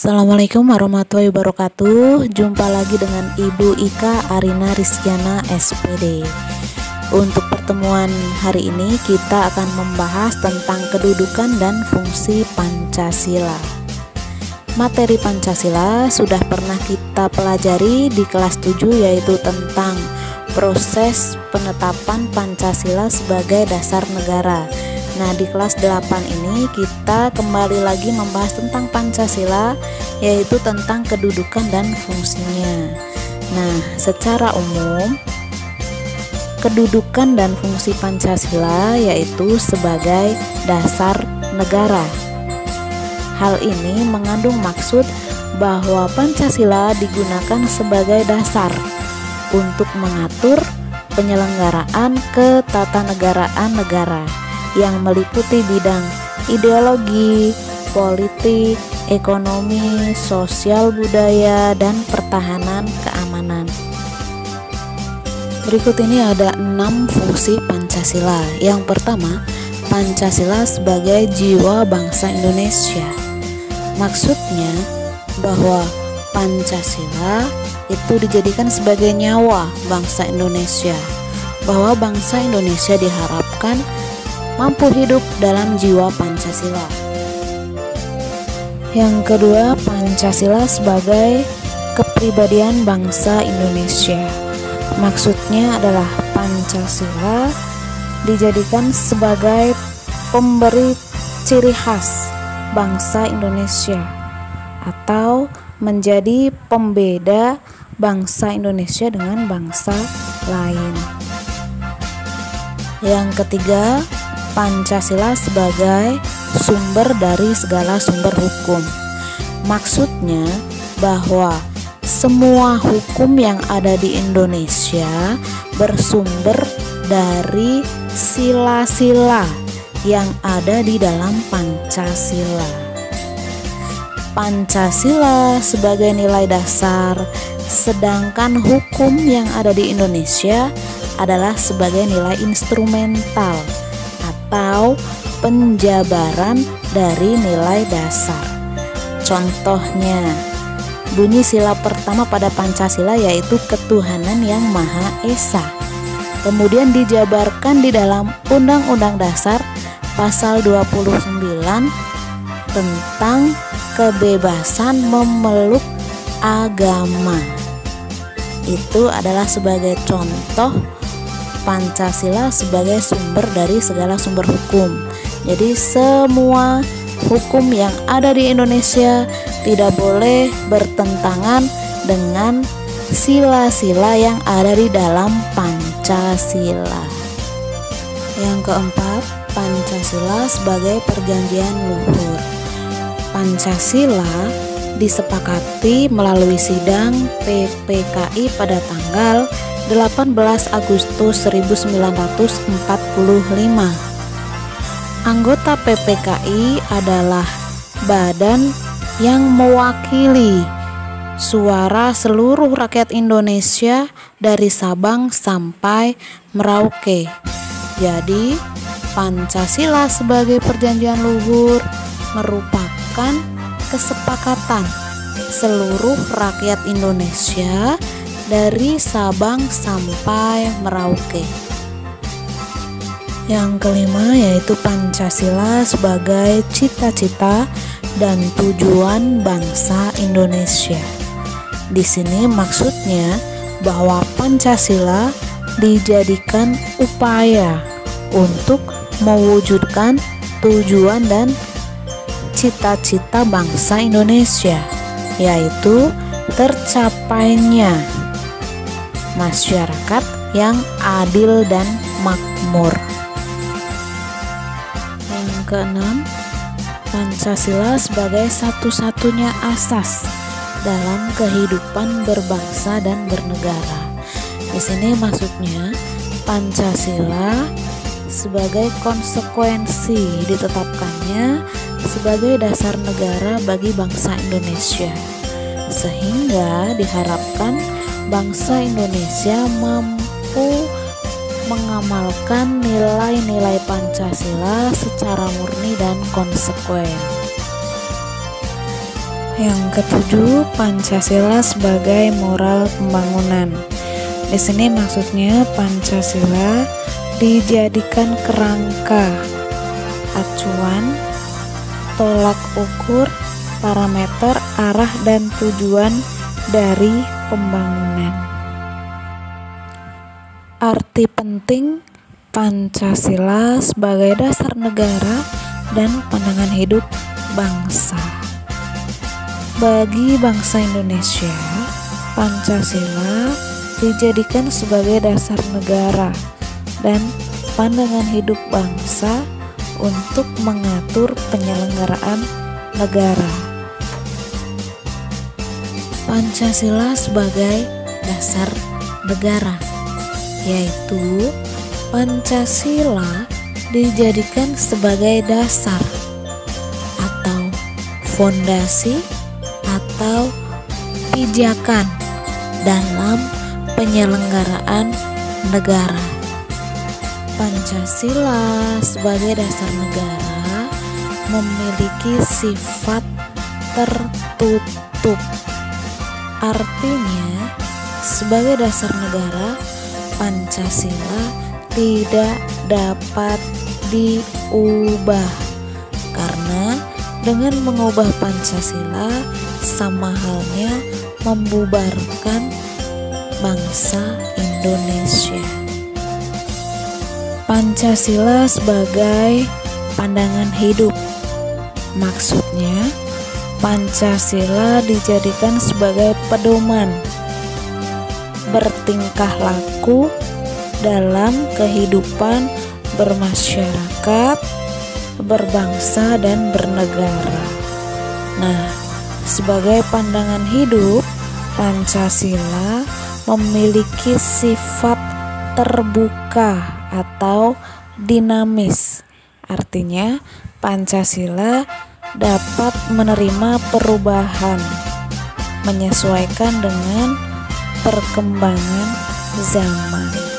Assalamualaikum warahmatullahi wabarakatuh. Jumpa lagi dengan Ibu Ika Arina Rizkyana SPD. Untuk pertemuan hari ini kita akan membahas tentang kedudukan dan fungsi Pancasila. Materi Pancasila sudah pernah kita pelajari di kelas 7, yaitu tentang proses penetapan Pancasila sebagai dasar negara. Nah, di kelas 8 ini kita kembali lagi membahas tentang Pancasila, yaitu tentang kedudukan dan fungsinya. Nah, secara umum kedudukan dan fungsi Pancasila yaitu sebagai dasar negara. Hal ini mengandung maksud bahwa Pancasila digunakan sebagai dasar untuk mengatur penyelenggaraan ketatanegaraan negara yang meliputi bidang ideologi, politik, ekonomi, sosial, budaya, dan pertahanan keamanan. Berikut ini ada 6 fungsi Pancasila. Yang pertama, Pancasila sebagai jiwa bangsa Indonesia. Maksudnya bahwa Pancasila itu dijadikan sebagai nyawa bangsa Indonesia, bahwa bangsa Indonesia diharapkan mampu hidup dalam jiwa Pancasila. Yang kedua, Pancasila sebagai kepribadian bangsa Indonesia. Maksudnya adalah Pancasila dijadikan sebagai pemberi ciri khas bangsa Indonesia atau menjadi pembeda bangsa Indonesia dengan bangsa lain. Yang ketiga, Pancasila sebagai sumber dari segala sumber hukum. Maksudnya bahwa semua hukum yang ada di Indonesia bersumber dari sila-sila yang ada di dalam Pancasila. Pancasila sebagai nilai dasar, sedangkan hukum yang ada di Indonesia adalah sebagai nilai instrumental atau penjabaran dari nilai dasar. Contohnya, bunyi sila pertama pada Pancasila yaitu ketuhanan yang Maha Esa. Kemudian dijabarkan di dalam Undang-Undang Dasar pasal 29 tentang kebebasan memeluk agama. Itu adalah sebagai contoh Pancasila sebagai sumber dari segala sumber hukum. Jadi semua hukum yang ada di Indonesia tidak boleh bertentangan dengan sila-sila yang ada di dalam Pancasila. Yang keempat, Pancasila sebagai perjanjian luhur. Pancasila disepakati melalui sidang PPKI pada tanggal 18 Agustus 1945. Anggota PPKI adalah badan yang mewakili suara seluruh rakyat Indonesia dari Sabang sampai Merauke. Jadi, Pancasila sebagai perjanjian luhur merupakan kesepakatan seluruh rakyat Indonesia dari Sabang sampai Merauke. Yang kelima yaitu Pancasila sebagai cita-cita dan tujuan bangsa Indonesia. Di sini maksudnya bahwa Pancasila dijadikan upaya untuk mewujudkan tujuan dan cita-cita bangsa Indonesia, yaitu tercapainya masyarakat yang adil dan makmur. Yang keenam, Pancasila sebagai satu-satunya asas dalam kehidupan berbangsa dan bernegara. Di sini maksudnya Pancasila sebagai konsekuensi ditetapkannya sebagai dasar negara bagi bangsa Indonesia, sehingga diharapkan bangsa Indonesia mampu mengamalkan nilai-nilai Pancasila secara murni dan konsekuen. Yang ketujuh, Pancasila sebagai moral pembangunan. Di sini maksudnya Pancasila dijadikan kerangka, acuan, tolak ukur, parameter, arah dan tujuan dari pembangunan. Arti penting Pancasila sebagai dasar negara dan pandangan hidup bangsa. Bagi bangsa Indonesia, Pancasila dijadikan sebagai dasar negara dan pandangan hidup bangsa untuk mengatur penyelenggaraan negara. Pancasila sebagai dasar negara, yaitu Pancasila dijadikan sebagai dasar atau fondasi atau pijakan dalam penyelenggaraan negara. Pancasila sebagai dasar negara memiliki sifat tertutup. Artinya, sebagai dasar negara, Pancasila tidak dapat diubah, karena dengan mengubah Pancasila sama halnya membubarkan bangsa Indonesia. Pancasila sebagai pandangan hidup, maksudnya Pancasila dijadikan sebagai pedoman bertingkah laku dalam kehidupan bermasyarakat, berbangsa dan bernegara. Nah, sebagai pandangan hidup, Pancasila memiliki sifat terbuka atau dinamis. Artinya, Pancasila dapat menerima perubahan, menyesuaikan dengan perkembangan zaman.